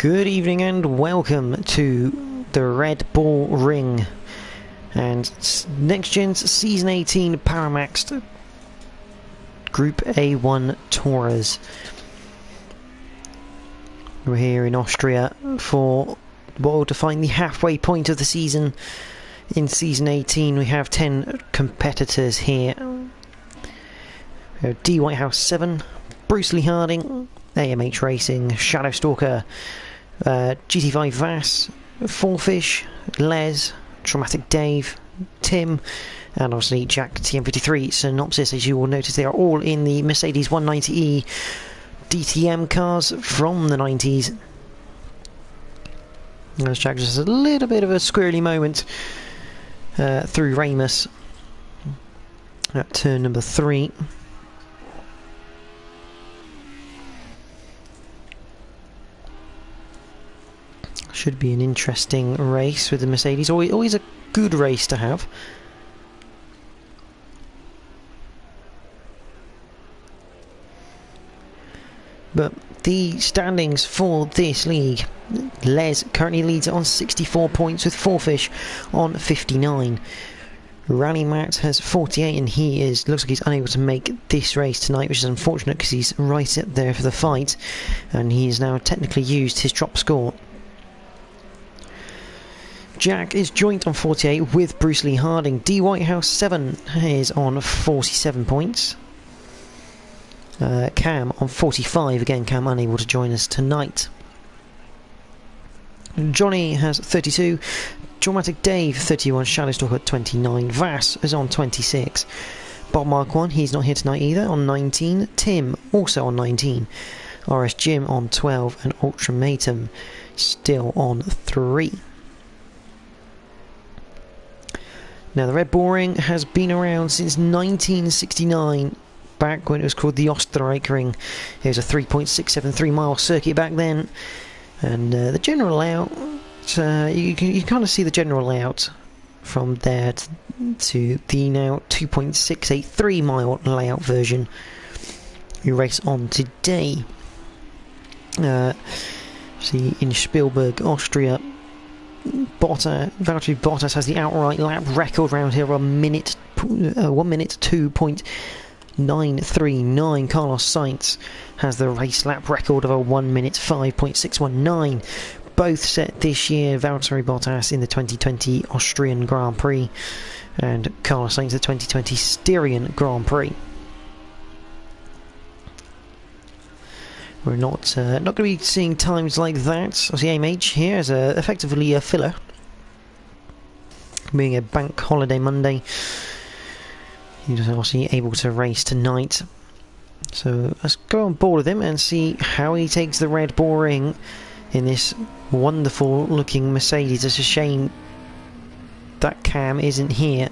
Good evening and welcome to the Red Bull Ring and NXTGEN's Season 18 Paramaxed Group A1 Tourers. We're here in Austria for what will define the halfway point of the season. In Season 18 we have 10 competitors here. We have D Whitehouse 7, Bruce Lee Harding, AMH Racing, Shadow Stalker, GT5 Vass, Fourfish, Les, Traumatic Dave, Tim, and obviously Jack TM53. Synopsis, as you will notice, they are all in the Mercedes 190E DTM cars from the 90s. As Jack just has a little bit of a squirrely moment through Ramus at turn number 3. Should be an interesting race with the Mercedes. Always a good race to have. But the standings for this league, Les currently leads on 64 points with Fourfish on 59. Rally Matt has 48 and looks like he's unable to make this race tonight, which is unfortunate because he's right up there for the fight and he has now technically used his drop score. Jack is joint on 48 with Bruce Lee Harding. D Whitehouse 7 is on 47 points. Cam on 45. Again, Cam unable to join us tonight. Johnny has 32. Dramatic Dave 31. Shadowstalker 29. Vass is on 26. Bob Mark 1, he's not here tonight either, on 19. Tim also on 19. RS Jim on 12. And Ultramatum still on 3. Now, the Red Bull Ring has been around since 1969, back when it was called the Österreich Ring. It was a 3.673 mile circuit back then, and the general layout, you can kind of see the general layout from there to the now 2.683 mile layout version we race on today. See, in Spielberg, Austria, Valtteri Bottas has the outright lap record round here of 1 minute 2.939. Carlos Sainz has the race lap record of a 1 minute 5.619. Both set this year. Valtteri Bottas in the 2020 Austrian Grand Prix and Carlos Sainz the 2020 Styrian Grand Prix. We're not going to be seeing times like that. Obviously, AMH here is effectively a filler, being a bank holiday Monday. He was obviously able to race tonight, so let's go on board with him and see how he takes the Red Bull Ring in this wonderful looking Mercedes. It's a shame that Cam isn't here,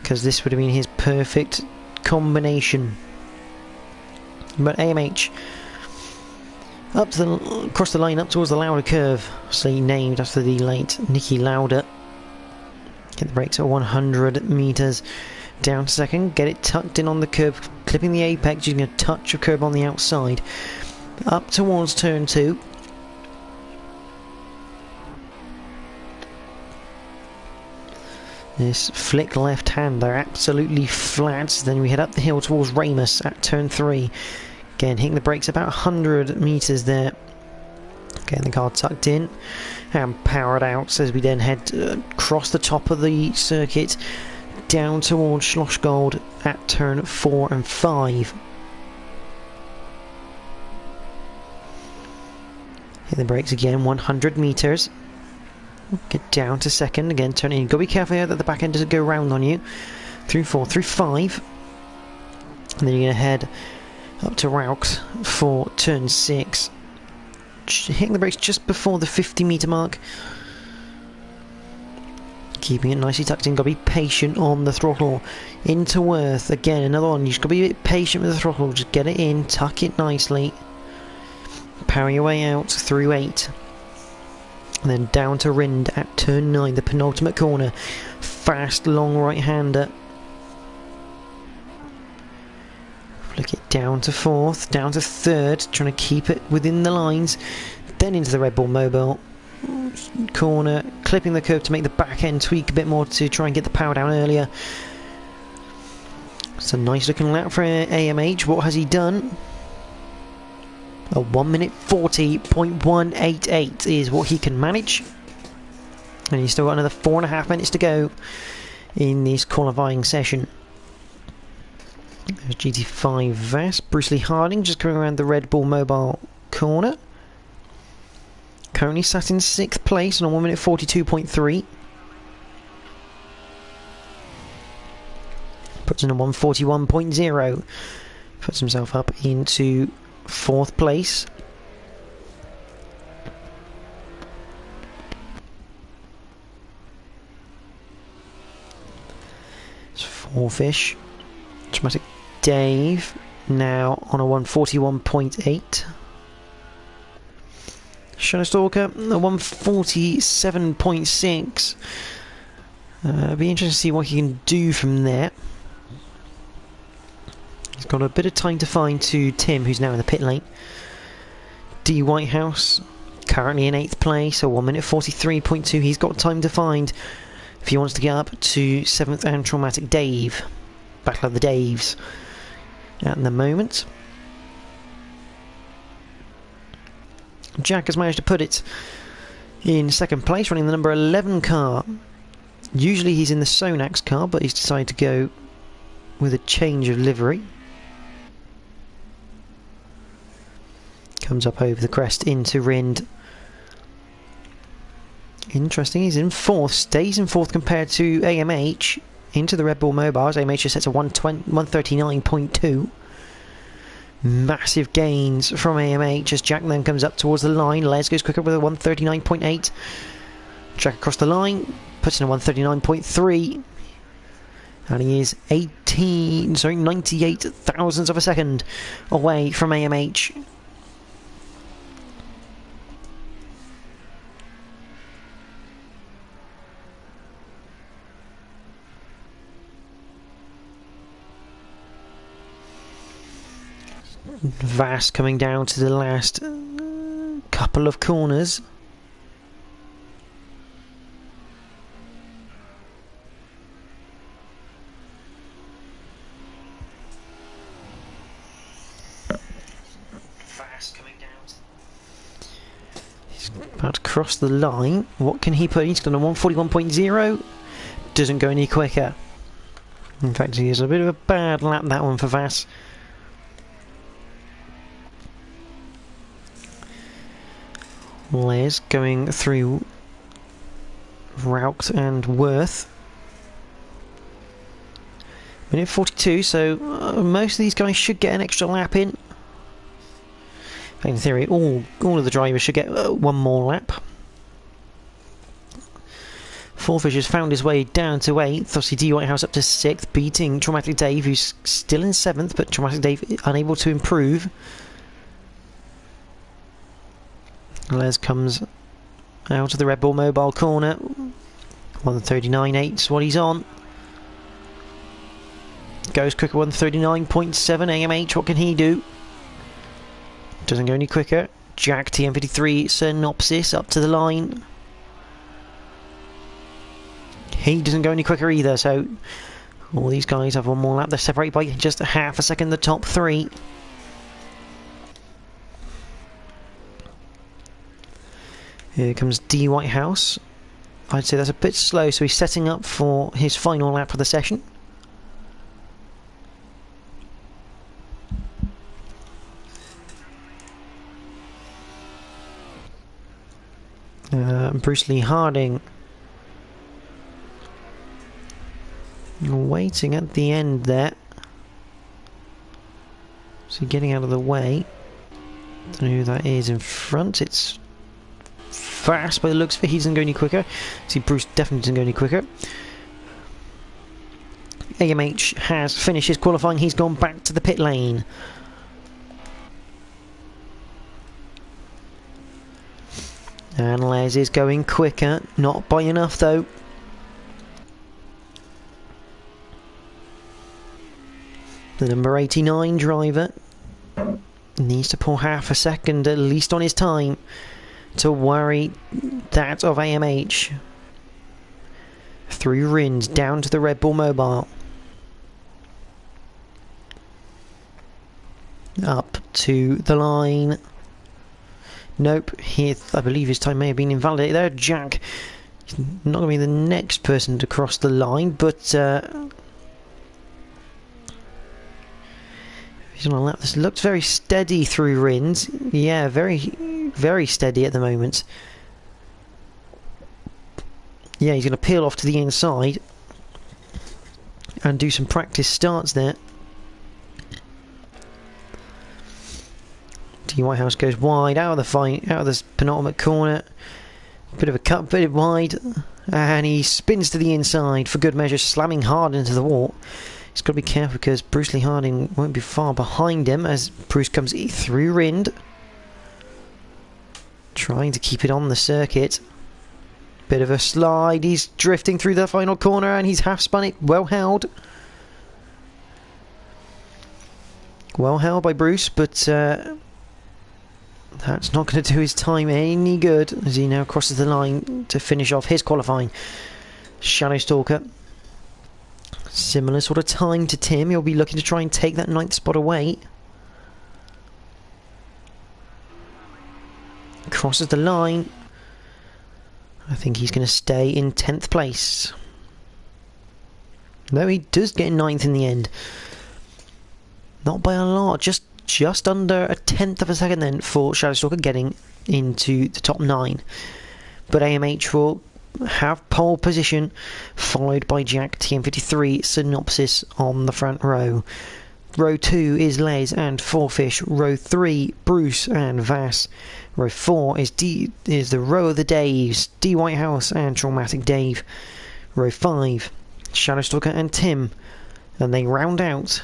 because this would have been his perfect combination. But AMH across the line up towards the Lauda curve, so named after the late Niki Lauda. Get the brakes at 100 metres. Down to second, get it tucked in on the curb, clipping the apex using a touch of curb on the outside. Up towards turn 2. This flick left hand, they're absolutely flat. Then we head up the hill towards Ramus at turn 3. Again, hitting the brakes about 100 metres there. Getting the car tucked in and powered out as we then head across the top of the circuit down towards Schlossgold at turn 4 and 5. Hit the brakes again, 100 metres. Get down to second, again turn in. Got to be careful here that the back end doesn't go round on you. Through 4, through 5. And then you're going to head up to Raux for turn 6. Hitting the brakes just before the 50 metre mark. Keeping it nicely tucked in. Got to be patient on the throttle. Into Worth. Again, another one. You've just got to be a bit patient with the throttle. Just get it in. Tuck it nicely. Power your way out through 8. And then down to Rind at turn 9. The penultimate corner. Fast, long right-hander. Flick it down to 4th, down to 3rd, trying to keep it within the lines. then into the Red Bull Mobile corner, clipping the curb to make the back end tweak a bit more to try and get the power down earlier. It's a nice looking lap for AMH. What has he done? A 1 minute 40.188 is what he can manage, and he's still got another 4.5 minutes to go in this qualifying session. There's GT5 Vass. Bruce Lee Harding just coming around the Red Bull Mobile corner. Currently sat in 6th place on a 1 minute 42.3. Puts in a 141.0. Puts himself up into 4th place. It's 4-fish. Dramatic Dave now on a 141.8. Shadowstalker, a 147.6. Be interesting to see what he can do from there. He's got a bit of time to find to Tim, who's now in the pit lane. D Whitehouse, currently in 8th place, a 1 minute 43.2. He's got time to find if he wants to get up to 7th and Traumatic Dave. Battle of the Daves at the moment. Jack has managed to put it in 2nd place, running the number 11 car. Usually he's in the Sonax car, but he's decided to go with a change of livery. Comes up over the crest into Rind. Interesting, he's in 4th, stays in 4th compared to AMH. Into the Red Bull Mobiles, AMH just sets a 139.2. Massive gains from AMH as Jack then comes up towards the line. Les goes quicker with a 139.8. Jack across the line, puts in a 139.3. And he is 98 thousandths of a second away from AMH. Vass coming down to the last couple of corners. Vass coming down. He's about to cross the line. What can he put? He's got a 141.0. Doesn't go any quicker. In fact, he has a bit of a bad lap, that one for Vass. Les going through Raucht and Worth. Minute 42, so most of these guys should get an extra lap in. In theory, all of the drivers should get one more lap. 4-fish has found his way down to 8th. Obviously, D Whitehouse up to 6th, beating Traumatic Dave, who's still in 7th, but Traumatic Dave unable to improve. Les comes out of the Red Bull Mobile corner. 139.8 is what he's on. Goes quicker, 139.7. AMH, what can he do? Doesn't go any quicker. Jack TM53 Synopsis up to the line. He doesn't go any quicker either, so all these guys have one more lap. They're separated by just a half a second, the top 3. Here comes D Whitehouse. I'd say that's a bit slow, so he's setting up for his final lap of the session. Bruce Lee Harding waiting at the end there. So getting out of the way. Don't know who that is in front. It's Fast by the looks of it. He doesn't go any quicker. See, Bruce definitely doesn't go any quicker. AMH has finished his qualifying. He's gone back to the pit lane. And Les is going quicker. Not by enough though. The number 89 driver needs to pull half a second at least on his time to worry that of AMH. Through Rins, down to the Red Bull Mobile. Up to the line. Nope, here I believe his time may have been invalidated there. Jack, he's not going to be the next person to cross the line, but he's on a lap. This looks very steady through Rins. Yeah, very, very steady at the moment. Yeah, he's going to peel off to the inside and do some practice starts there. D Whitehouse goes wide out of the fight, out of this penultimate corner. Bit of a cut, bit wide, and he spins to the inside for good measure, slamming hard into the wall. He's got to be careful because Bruce Lee Harding won't be far behind him as Bruce comes through Rind, trying to keep it on the circuit. Bit of a slide, he's drifting through the final corner and he's half spun it, well held. Well held by Bruce, but that's not going to do his time any good as he now crosses the line to finish off his qualifying. Shadow Stalker, similar sort of time to Tim, he'll be looking to try and take that 9th spot away. Crosses the line. I think he's going to stay in 10th place. No, he does get 9th in the end. Not by a lot, just under a 10th of a second then for Shadow Stalker getting into the top 9. But AMH will have pole position, followed by Jack, TM53, Synopsis on the front row. Row 2 is Les and Fourfish. Row 3, Bruce and Vass. Row 4 is the row of the Daves, D Whitehouse and Traumatic Dave. Row 5, Shadow Stalker and Tim. And they round out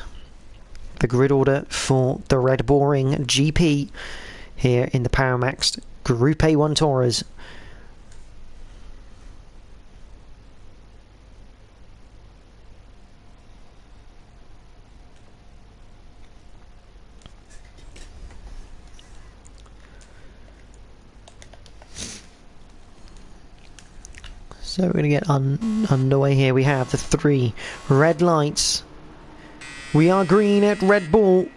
the grid order for the Red Bull Ring GP here in the Powermax Group A1 Tourers. So we're going to get underway here. We have the 3 red lights. We are green at Red Bull.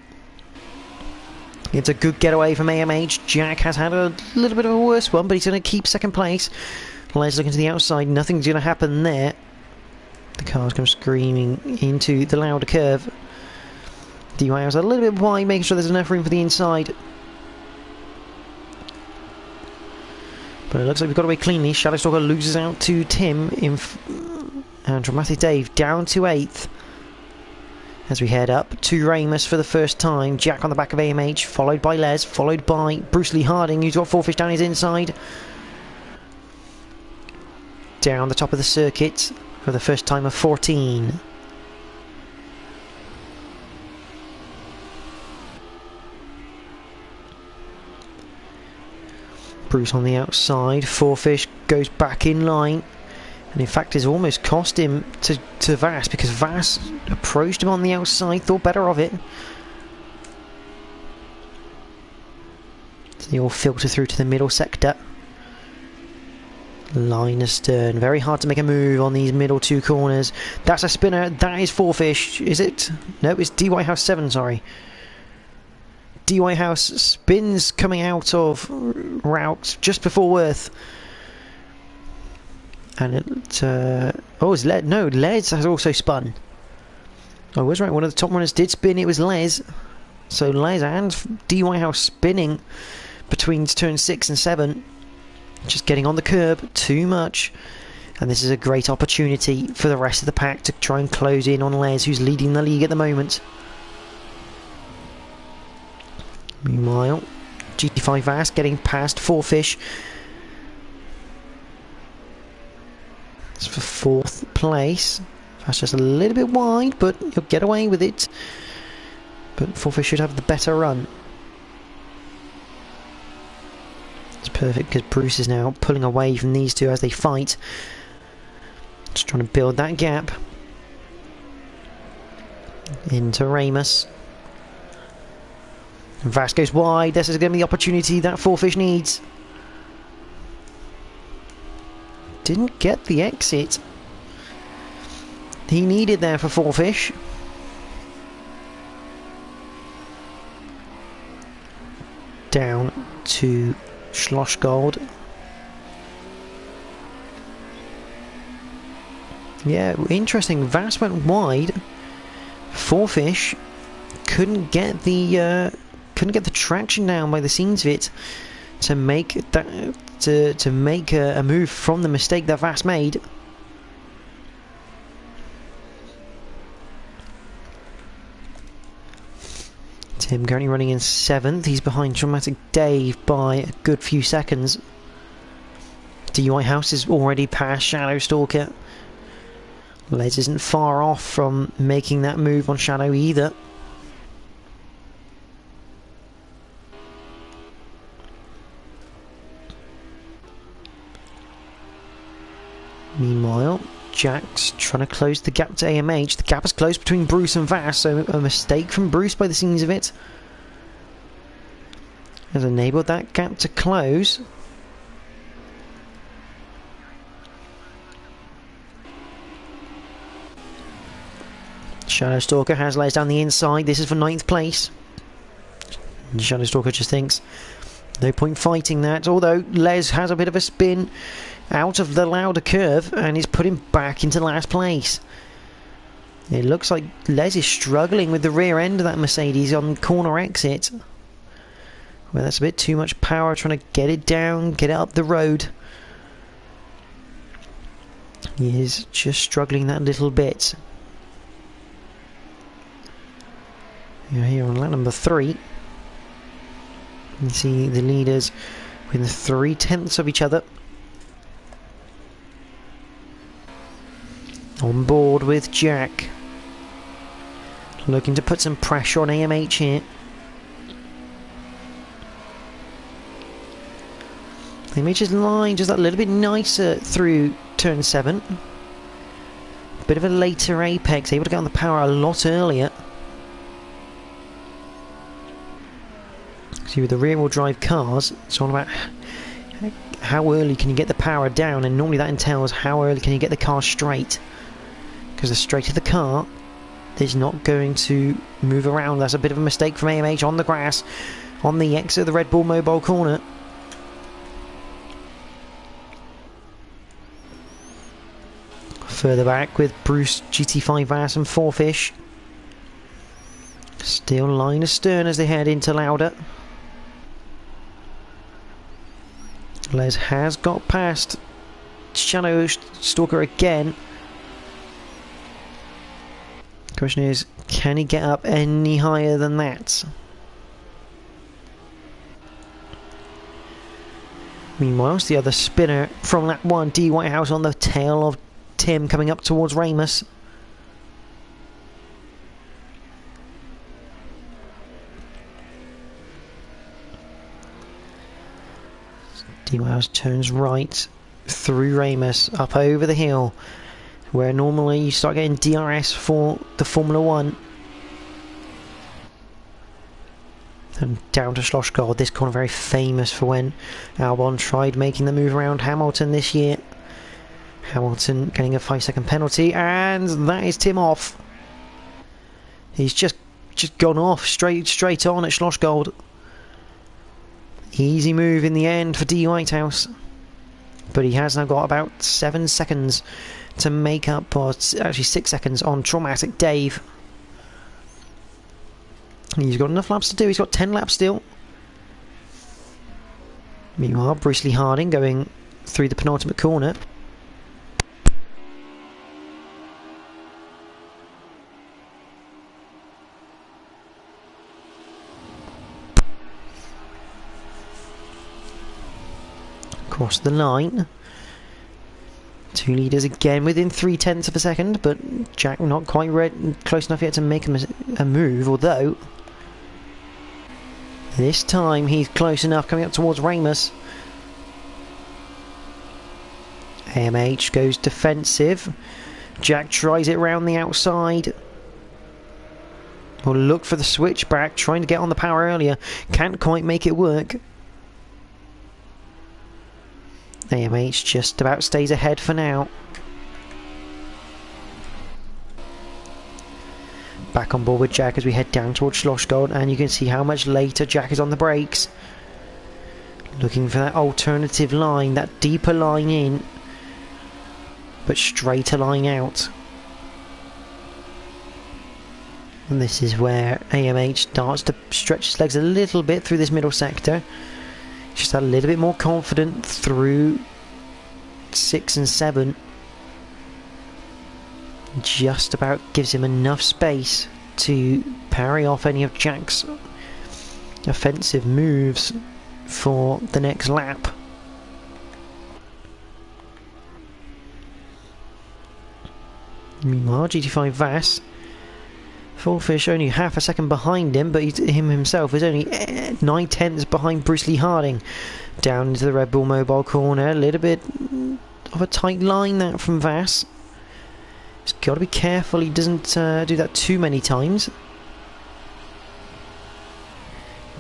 It's a good getaway from AMH. Jack has had a little bit of a worse one, but he's going to keep 2nd place. Les looking to the outside. Nothing's going to happen there. The cars come screaming into the louder curve. DY was a little bit wide, making sure there's enough room for the inside. But it looks like we've got away cleanly. Shadow Stalker loses out to Tim and Dramatic Dave down to 8th. As we head up to Ramus for the first time. Jack on the back of AMH, followed by Les, followed by Bruce Lee Harding, who's got Fourfish down his inside. Down the top of the circuit for the first time of 14. Bruce on the outside. Fourfish goes back in line. And in fact, it's almost cost him to Vass, because Vass approached him on the outside, thought better of it. So they all filter through to the middle sector. Line astern. Very hard to make a move on these middle 2 corners. That's a spinner. That is Fourfish. Is it? No, it's D Whitehouse 7, sorry. D Whitehouse spins coming out of route just before Worth. And it, it's Les. No, Les has also spun. I was right, one of the top runners did spin, it was Les. So Les and D Whitehouse spinning between turn 6 and 7. Just getting on the curb too much. And this is a great opportunity for the rest of the pack to try and close in on Les, who's leading the league at the moment. Meanwhile, GT5 Vass getting past Fourfish. It's for 4th place. That's just a little bit wide, but he'll get away with it. But Fourfish should have the better run. It's perfect because Bruce is now pulling away from these two as they fight. Just trying to build that gap. Into Ramus. Vass goes wide. This is going to be the opportunity that Fourfish needs. didn't get the exit he needed there for Four Fish. Down to Schlossgold. Yeah, interesting. Vass went wide. Four Fish couldn't get the traction down by the scenes of it to make that to make a move from the mistake that Vass made. Tim currently running in 7th. He's behind Dramatic Dave by a good few seconds. D. Whitehouse is already past Shadow Stalker. Les isn't far off from making that move on Shadow either. Meanwhile, Jack's trying to close the gap to AMH. The gap is closed between Bruce and Vass, so a mistake from Bruce by the scenes of it has enabled that gap to close. Shadow Stalker has Les down the inside. This is for 9th place. Shadow Stalker just thinks no point fighting that, although Les has a bit of a spin out of the Lauda curve and is put him back into last place. It looks like Les is struggling with the rear end of that Mercedes on corner exit. Well, that's a bit too much power, trying to get it down, get it up the road. He is just struggling that little bit. You're here on lap number 3. You can see the leaders within 3/10 of each other. On board with Jack. Looking to put some pressure on AMH here. AMH's line just that little bit nicer through turn 7. Bit of a later apex, able to get on the power a lot earlier. See, with the rear wheel drive cars, it's all about how early can you get the power down, and normally that entails how early can you get the car straight. Because the straighter the car is not going to move around. That's a bit of a mistake from AMH on the grass on the exit of the Red Bull Mobile corner. Further back with Bruce, GT5 Vass and Four Fish. Still line astern as they head into Lauda. Les has got past Shadow Stalker again. Question is, can he get up any higher than that? Meanwhile, it's the other spinner from lap 1, D. Whitehouse on the tail of Tim coming up towards Ramus. D. Whitehouse turns right through Ramus, up over the hill, where normally you start getting DRS for the Formula 1. And down to Schlossgold. This corner very famous for when Albon tried making the move around Hamilton this year. Hamilton getting a 5-second penalty, and that is Tim off. He's just gone off straight on at Schlossgold. Easy move in the end for D. Whitehouse, but he has now got about 7 seconds to make up, or actually 6 seconds on Traumatic Dave. He's got enough laps to do. He's got 10 laps still. Meanwhile, Bruce Lee Harding going through the penultimate corner. Across the line. 2 leaders again within 3/10 of a second, but Jack not quite close enough yet to make a move, although this time he's close enough, coming up towards Ramus. AMH goes defensive. Jack tries it round the outside. Will look for the switchback, trying to get on the power earlier. Can't quite make it work. AMH just about stays ahead for now. Back on board with Jack as we head down towards Schlossgold, and you can see how much later Jack is on the brakes. Looking for that alternative line, that deeper line in, but straighter line out. And this is where AMH starts to stretch his legs a little bit through this middle sector. Just a little bit more confident through 6 and 7. Just about gives him enough space to parry off any of Jack's offensive moves for the next lap. Meanwhile, GT5 Vass, Fullfish only half a second behind him, but him himself is only 9/10 behind Bruce Lee Harding. Down into the Red Bull Mobile corner, a little bit of a tight line that from Vass. He's got to be careful he doesn't do that too many times.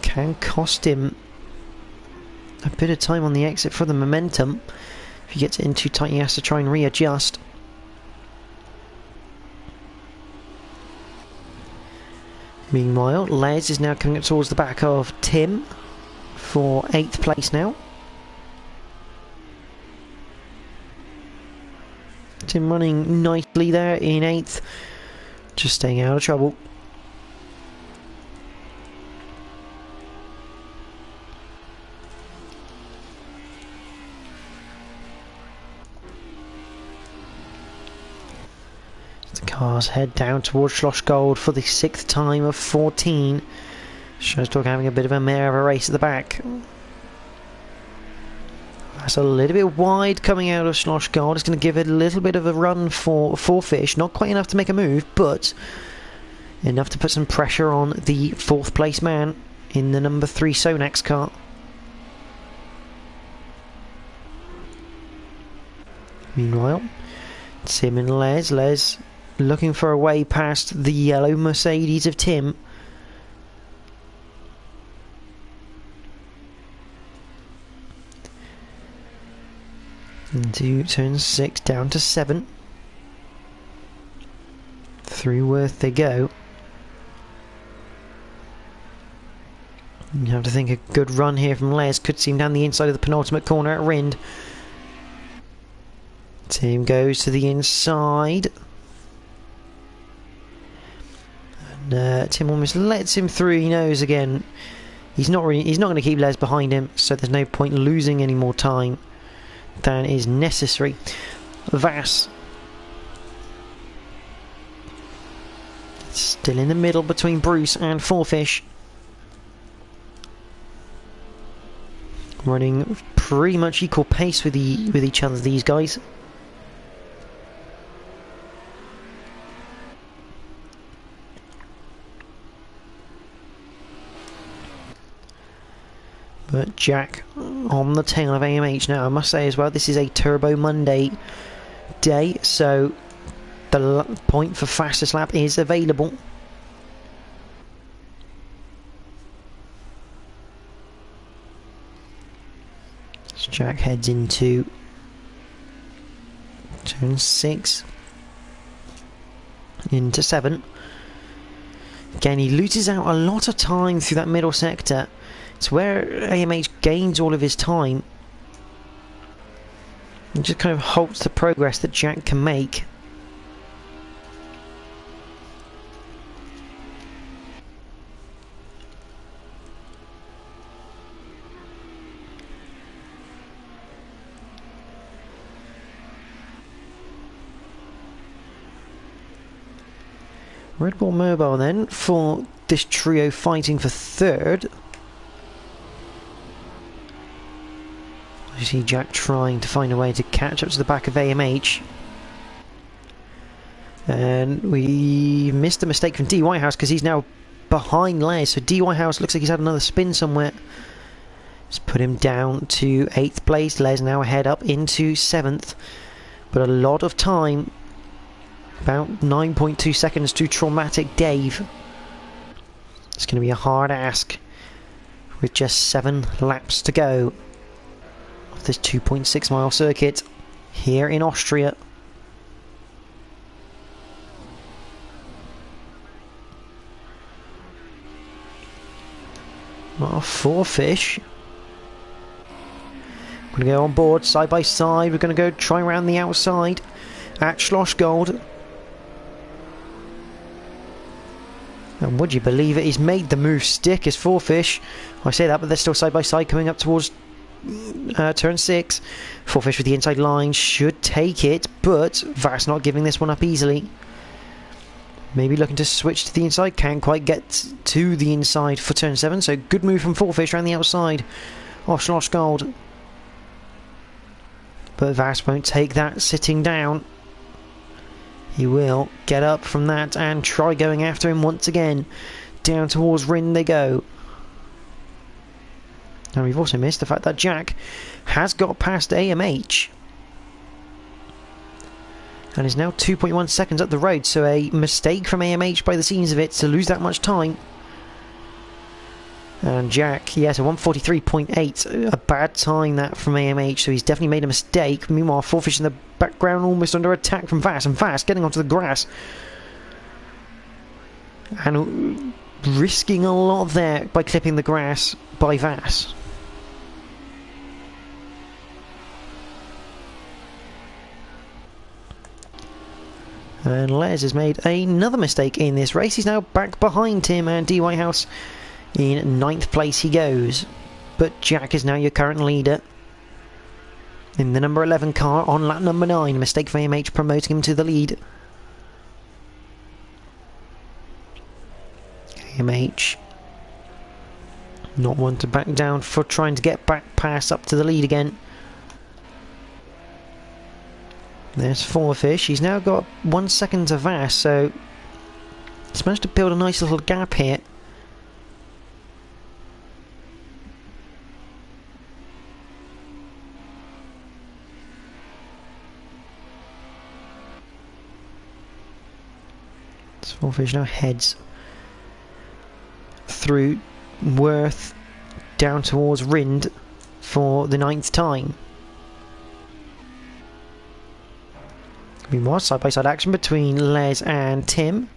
Can cost him a bit of time on the exit for the momentum. If he gets in too tight, he has to try and readjust. Meanwhile, Les is now coming up towards the back of Tim for 8th place now. Tim running nicely there in 8th, just staying out of trouble. The cars head down towards Schlossgold for the 6th time of 14. Showstock having a bit of a mare of a race at the back. That's a little bit wide coming out of Schlossgold. It's going to give it a little bit of a run for Fish. Not quite enough to make a move, but enough to put some pressure on the 4th place man in the number 3 Sonax car. Meanwhile, Tim and Les looking for a way past the yellow Mercedes of Tim. Into turn 6, down to 7. Through Worth they go. You have to think a good run here from Les could seem down the inside of the penultimate corner at Rind. Tim goes to the inside. And Tim almost lets him through. He knows again he's not going to keep Les behind him, so there's no point losing any more time than is necessary. Vass still in the middle between Bruce and Fullfish, running pretty much equal pace with each other, these guys. But Jack on the tail of AMH now. I must say as well, this is a Turbo Monday day, so the point for fastest lap is available. So Jack heads into turn 6, into 7. Again, he loses out a lot of time through that middle sector. It's where AMH gains all of his time and just kind of halts the progress that Jack can make. Red Bull Mobile then for this trio fighting for 3rd. You see Jack trying to find a way to catch up to the back of AMH. And we missed a mistake from D. Whitehouse because he's now behind Les. So D. Whitehouse looks like he's had another spin somewhere. Let's put him down to 8th place. Les now ahead up into 7th. But a lot of time. About 9.2 seconds to Traumatic Dave. It's going to be a hard ask with just 7 laps to go. this 2.6 mile circuit here in Austria. Well, 4 fish. We're going to go on board side by side. We're going to go try around the outside at Schlossgold. And would you believe it, he's made the move stick as 4 fish. I say that, but they're still side by side coming up towards turn 6. 4 fish with the inside line should take it, but Vas not giving this one up easily. Maybe looking to switch to the inside, can't quite get to the inside for turn 7, so good move from 4 fish around the outside of Schlossgold. But Vas won't take that sitting down. He will get up from that and try going after him once again. Down towards Rin they go. And we've also missed the fact that Jack has got past AMH. And is now 2.1 seconds up the road, so a mistake from AMH by the scenes of it to lose that much time. And Jack, yes, a 143.8, a bad time that from AMH, so he's definitely made a mistake. Meanwhile, 4 fish in the background almost under attack from Vas, and Vas getting onto the grass. And risking a lot there by clipping the grass by Vas. And Les has made another mistake in this race. He's now back behind Tim, and D. Whitehouse in 9th place he goes. But Jack is now your current leader in the number 11 car on lap number 9. Mistake for AMH promoting him to the lead. AMH not one to back down for trying to get back past up to the lead again. There's 4 fish. He's now got 1 second to Vas, so he's managed to build a nice little gap here. This 4 fish now heads through Worth down towards Rind for the 9th time. Meanwhile, side-by-side action between Les and Tim.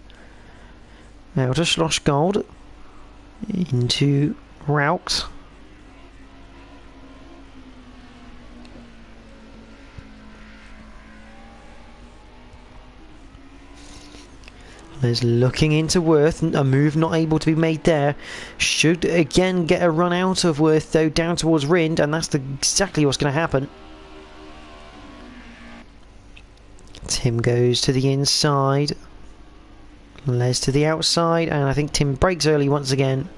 Now to Schlossgold into Raux. Les looking into Worth, a move not able to be made there. Should again get a run out of Worth though, down towards Rind, and that's exactly what's going to happen. Tim goes to the inside, Les to the outside, and I think Tim brakes early once again,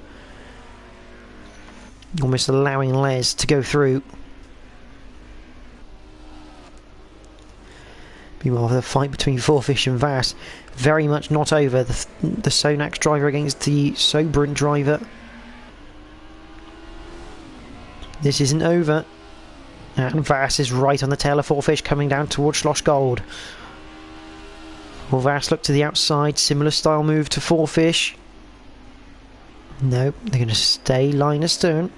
almost allowing Les to go through. Meanwhile, the fight between 4 fish and Vas very much not over. The Sonax driver against the Sobrant driver. This isn't over. And Vas is right on the tail of 4 fish coming down towards Schlossgold. Will Vas look to the outside? Similar style move to 4 fish. Nope, they're going to stay line astern.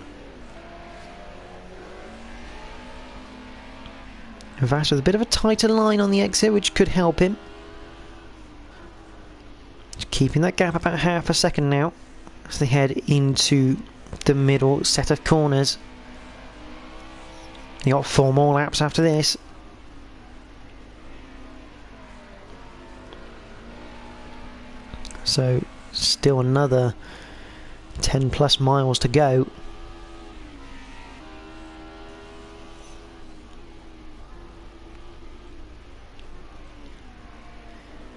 Vas with a bit of a tighter line on the exit, which could help him. Just keeping that gap about half a second now as they head into the middle set of corners. You got 4 more laps after this. So still another 10 plus miles to go.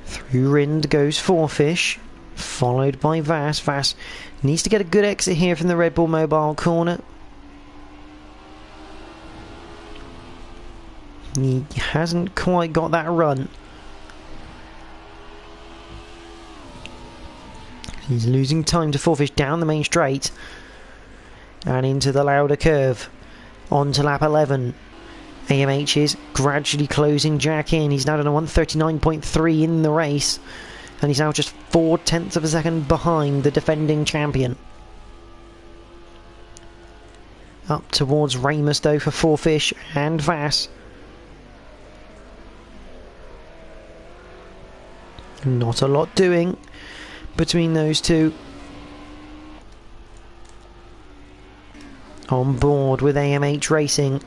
Through Rind goes 4 fish, followed by Vas. Vas needs to get a good exit here from the Red Bull Mobile corner. He hasn't quite got that run. He's losing time to 4 fish down the main straight and into the Lauda curve. On to lap 11. AMH is gradually closing Jack in. He's now done a 139.3 in the race, and he's now just 0.4 of a second behind the defending champion. Up towards Ramus though for Four Fish and Vass. Not a lot doing between those two. On board with AMH Racing.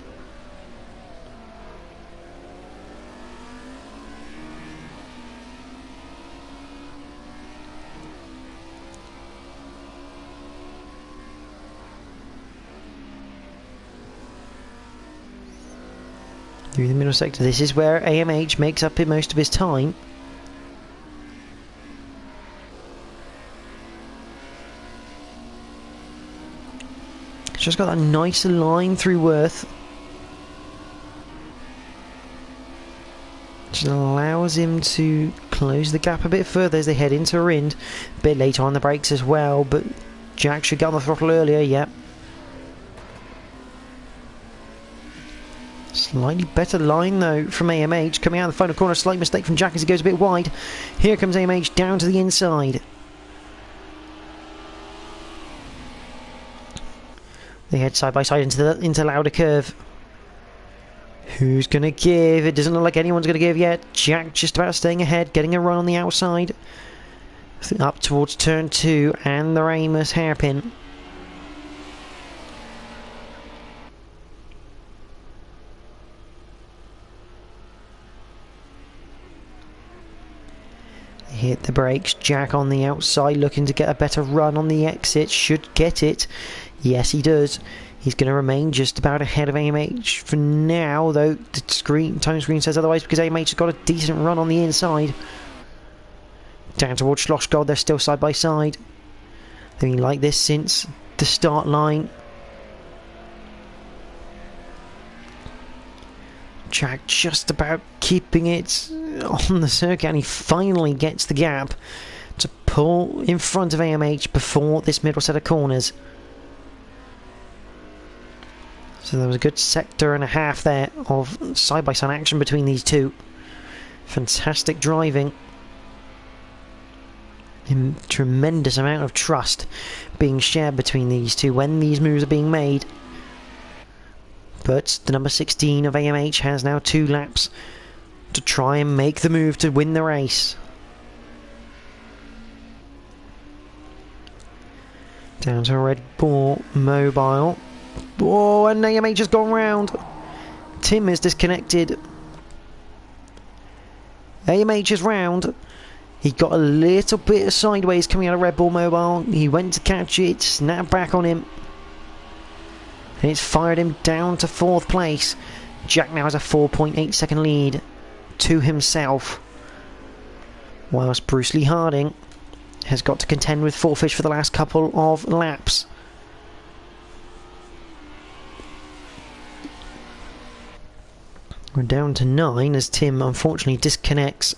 Through the middle sector. This is where AMH makes up most of his time. Just got that nice line through Worth. Which allows him to close the gap a bit further as they head into Rind. A bit later on the brakes as well, but Jack should get on the throttle earlier, yep. Slightly better line though from AMH. Coming out of the final corner, slight mistake from Jack as he goes a bit wide. Here comes AMH down to the inside. They head side by side into Lauder Curve. Who's going to give? It doesn't look like anyone's going to give yet. Jack just about staying ahead, getting a run on the outside. Up towards turn 2 and the Ramus hairpin. Hit the brakes. Jack on the outside looking to get a better run on the exit. Should get it. Yes, he does. He's going to remain just about ahead of AMH for now, though the time screen says otherwise because AMH has got a decent run on the inside. Down towards Schlossgold, they're still side by side. They've been like this since the start line. Jack just about keeping it on the circuit, and he finally gets the gap to pull in front of AMH before this middle set of corners. So there was a good sector and a half there of side-by-side action between these two. Fantastic driving. Tremendous amount of trust being shared between these two when these moves are being made. But the number 16 of AMH has now 2 laps to try and make the move to win the race. Down to Red Bull Mobile. Oh, and AMH has gone round. Tim is disconnected. AMH is round. He got a little bit sideways coming out of Red Bull Mobile. He went to catch it, snapped back on him. And it's fired him down to 4th place. Jack now has a 4.8 second lead to himself. Whilst Bruce Lee Harding has got to contend with Four Fish for the last couple of laps. We're down to 9 as Tim unfortunately disconnects.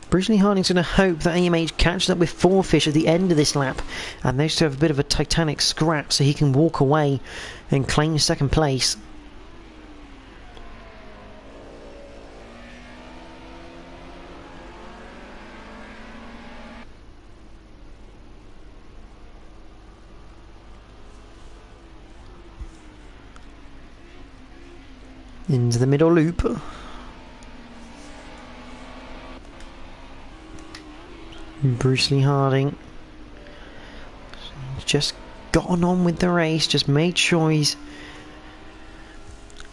Bruce Lee Harding's going to hope that AMH catches up with Four Fish at the end of this lap, and those two have a bit of a titanic scrap so he can walk away and claim 2nd place. Into the middle loop. Bruce Lee Harding just gotten on with the race, just made sure he's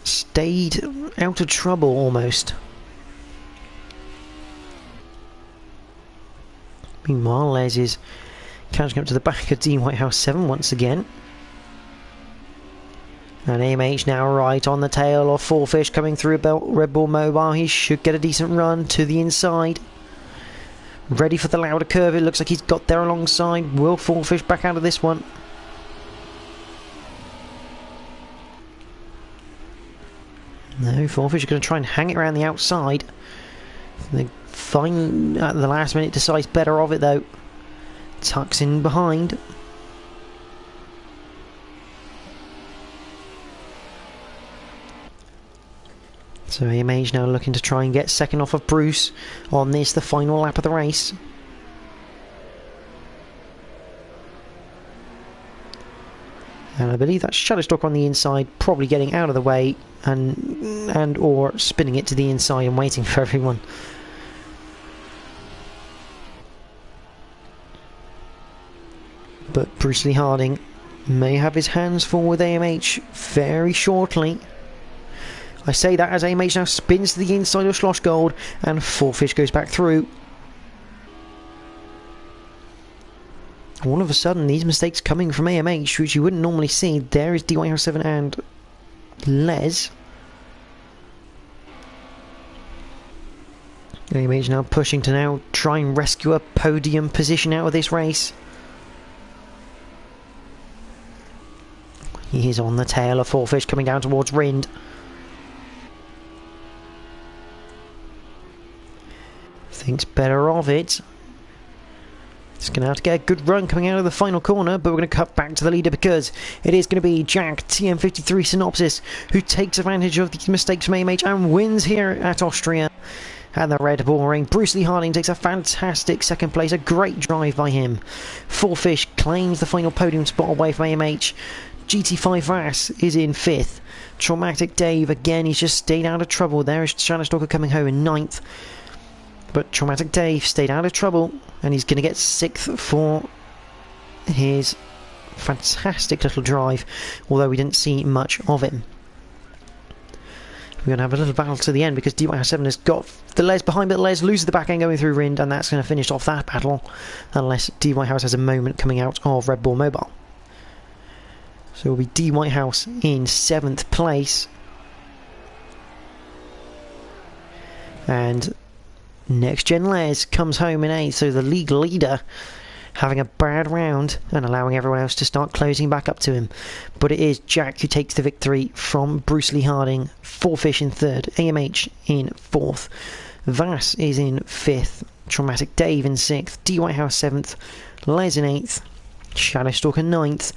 stayed out of trouble almost. Meanwhile, Les is catching up to the back of Dean Whitehouse 7 once again. And AMH now right on the tail of Four Fish coming through Red Bull Mobile. He should get a decent run to the inside. Ready for the Lauder Curve. It looks like he's got there alongside. Will Four Fish back out of this one? No, Four Fish are going to try and hang it around the outside. They find at the last minute decides better of it though. Tucks in behind. So AMH now looking to try and get second off of Bruce on this, the final lap of the race. And I believe that's Shadowstalker on the inside, probably getting out of the way and or spinning it to the inside and waiting for everyone. But Bruce Lee Harding may have his hands full with AMH very shortly. I say that as AMH now spins to the inside of Slosh Gold and Fourfish goes back through. All of a sudden, these mistakes coming from AMH, which you wouldn't normally see. There is DYR7 and Les. AMH now pushing to now try and rescue a podium position out of this race. He is on the tail of Fourfish coming down towards Rind. Thinks better of it. It's going to have to get a good run coming out of the final corner, but we're going to cut back to the leader because it is going to be Jack TM53 Synopsis who takes advantage of these mistakes from AMH and wins here at Austria. And the Red Bull Ring, Bruce Lee Harding takes a fantastic second place, a great drive by him. Fourfish claims the final podium spot away from AMH. GT5 Vass is in 5th. Traumatic Dave, again, he's just stayed out of trouble. There is Shadowstalker coming home in 9th. But Traumatic Dave stayed out of trouble, and he's going to get 6th for his fantastic little drive, although we didn't see much of him. We're going to have a little battle to the end because DY7 has got the Les behind, but Les loses the back end going through Rind, and that's going to finish off that battle unless DY House has a moment coming out of Red Bull Mobile. So it'll be D Whitehouse in 7th place. And NXTGEN Les comes home in 8th, so the league leader having a bad round and allowing everyone else to start closing back up to him. But it is Jack who takes the victory from Bruce Lee Harding. Fourfish in 3rd, AMH in 4th, Vass is in 5th, Traumatic Dave in 6th, D Whitehouse 7th, Les in 8th, Shadowstalker 9th,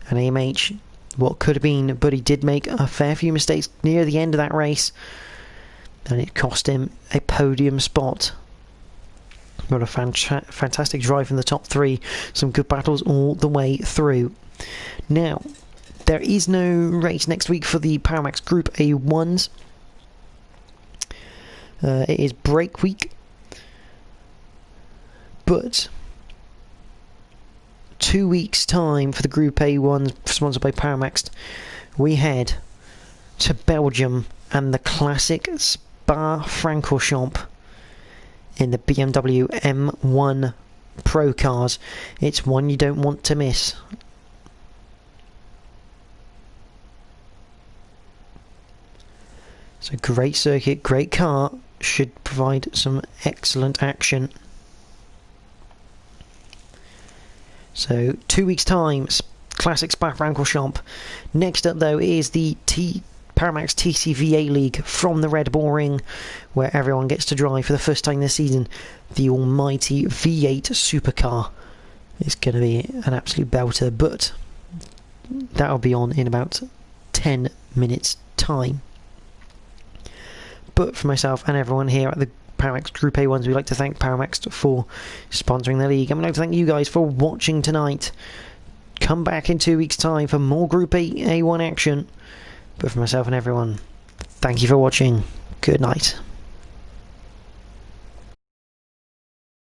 and AMH, what could have been, but he did make a fair few mistakes near the end of that race, and it cost him a podium spot. But a fantastic drive from the top 3, some good battles all the way through. Now, there is no race next week for the Powermax Group A1s. It is break week, but 2 weeks time for the Group A1s sponsored by Powermax, we head to Belgium and the classic Spa-Francorchamps in the BMW M1 Pro cars. It's one you don't want to miss. So great circuit, great car, should provide some excellent action. So 2 weeks time, classic Spa-Francorchamps. Next up though is the Powermax TCVA League from the Red Bull Ring, where everyone gets to drive for the first time this season the almighty V8 supercar. It's going to be an absolute belter, but that'll be on in about 10 minutes time. But for myself and everyone here at the Powermax Group A1s, we'd like to thank Powermax for sponsoring the league, and we'd like to thank you guys for watching tonight. Come back in 2 weeks time for more Group A1 action. But for myself and everyone, thank you for watching. Good night.